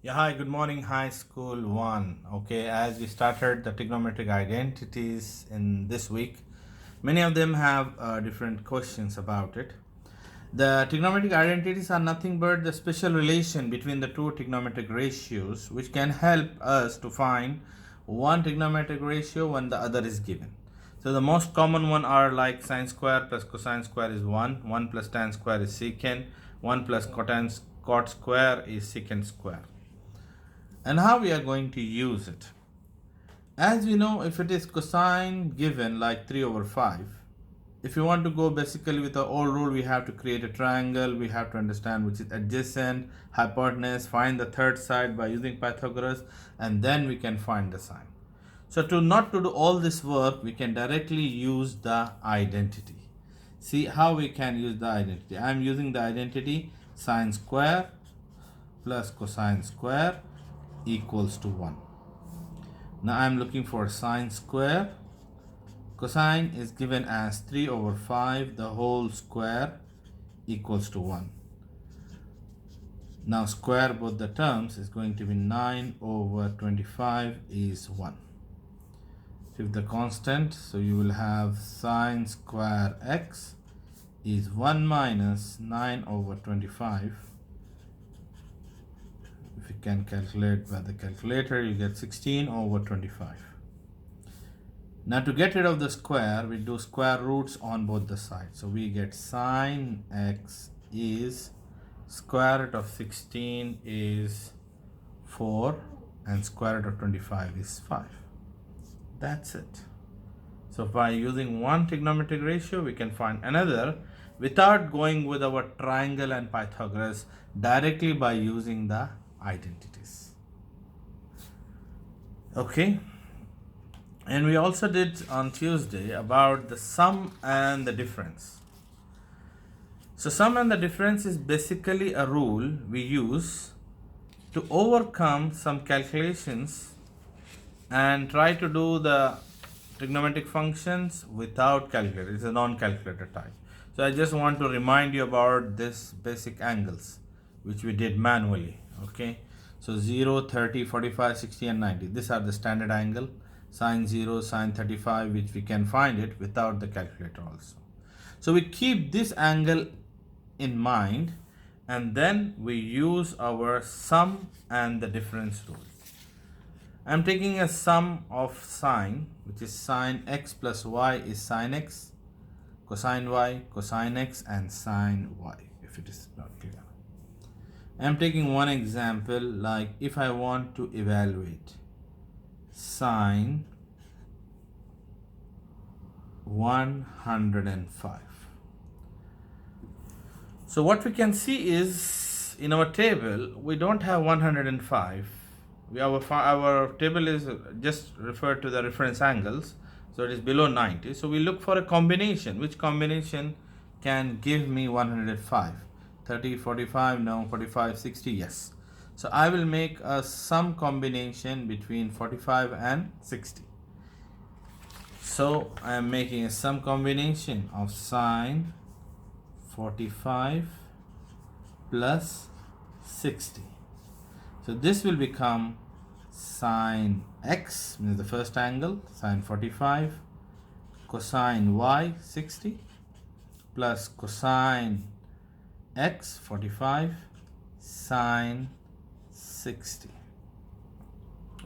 Yeah, hi, good morning, high school one. Okay, as we started the trigonometric identities in this week, many of them have different questions about it. The trigonometric identities are nothing but the special relation between the two trigonometric ratios, which can help us to find one trigonometric ratio when the other is given. So the most common one are like sine square plus cosine square is 1 plus tan square is secant, 1 plus cot square is secant square. And how we are going to use it. As we know, if it is cosine given like 3 over 5, if you want to go basically with the old rule, we have to create a triangle, we have to understand which is adjacent, hypotenuse, find the third side by using Pythagoras, and then we can find the sine. So to not to do all this work, we can directly use the identity. See how we can use the identity. I am using the identity sine square plus cosine square equals to 1. Now I am looking for sine square. Cosine is given as 3 over 5, the whole square equals to 1. Now square both the terms is going to be 9 over 25 is 1. If the constant, so you will have sine square x is 1 minus 9 over 25. If you can calculate by the calculator, you get 16 over 25. Now to get rid of the square, we do square roots on both the sides. So we get sine x is square root of 16 is 4 and square root of 25 is 5. That's it. So by using one trigonometric ratio, we can find another without going with our triangle and Pythagoras, directly by using the identities. Okay. And we also did on Tuesday about the sum and the difference. So sum and the difference is basically a rule we use to overcome some calculations and try to do the trigonometric functions without calculator. It's a non-calculator type. So I just want to remind you about this basic angles which we did manually. Okay, so 0, 30, 45, 60 and 90. These are the standard angle. Sine 0, sine 35, which we can find it without the calculator also. So we keep this angle in mind and then we use our sum and the difference rule. I am taking a sum of sine, which is sine x plus y is sine x, cosine y, cosine x and sine y, if it is not clear. I am taking one example, like if I want to evaluate sine 105. So what we can see is in our table we don't have 105. Our table is just referred to the reference angles, so it is below 90. So we look for a combination. Which combination can give me 105? 30, 45, no, 45, 60, yes. So I will make a sum combination between 45 and 60. So I am making a sum combination of sine 45 plus 60. So this will become sine x, means the first angle, sine 45, cosine y 60 plus cosine x 45 sine 60.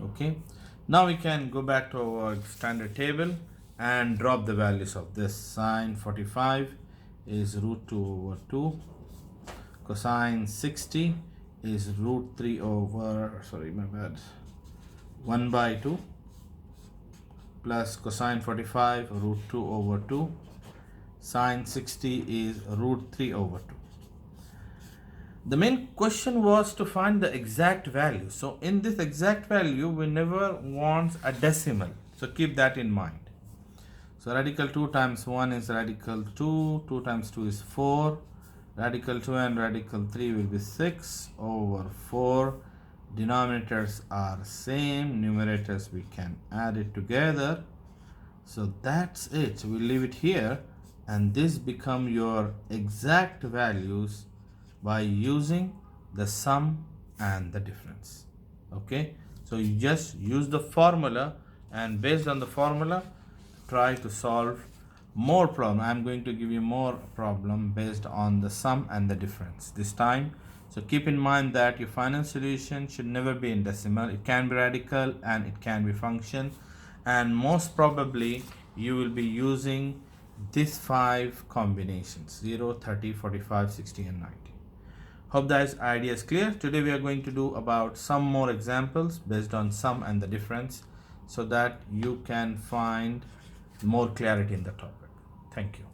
Okay, now we can go back to our standard table and drop the values of this. Sine 45 is root 2 over 2, cosine 60 is root 3 over, sorry, my bad, 1 by 2 plus cosine 45 root 2 over 2, sine 60 is root 3 over 2. The main question was to find the exact value. So in this exact value, we never want a decimal. So keep that in mind. So radical 2 times 1 is radical 2, 2 times 2 is 4, radical 2 and radical 3 will be 6 over 4. Denominators are same, numerators we can add it together. So that's it. We'll leave it here and this become your exact values by using the sum and the difference. Okay, so you just use the formula, and based on the formula try to solve more problem. I'm going to give you more problem based on the sum and the difference this time. So keep in mind that your final solution should never be in decimal. It can be radical and it can be function, and most probably you will be using these 5 combinations: 0, 30, 45, 60 and 90. Hope that idea is clear. Today we are going to do about some more examples based on sum and the difference, so that you can find more clarity in the topic. Thank you.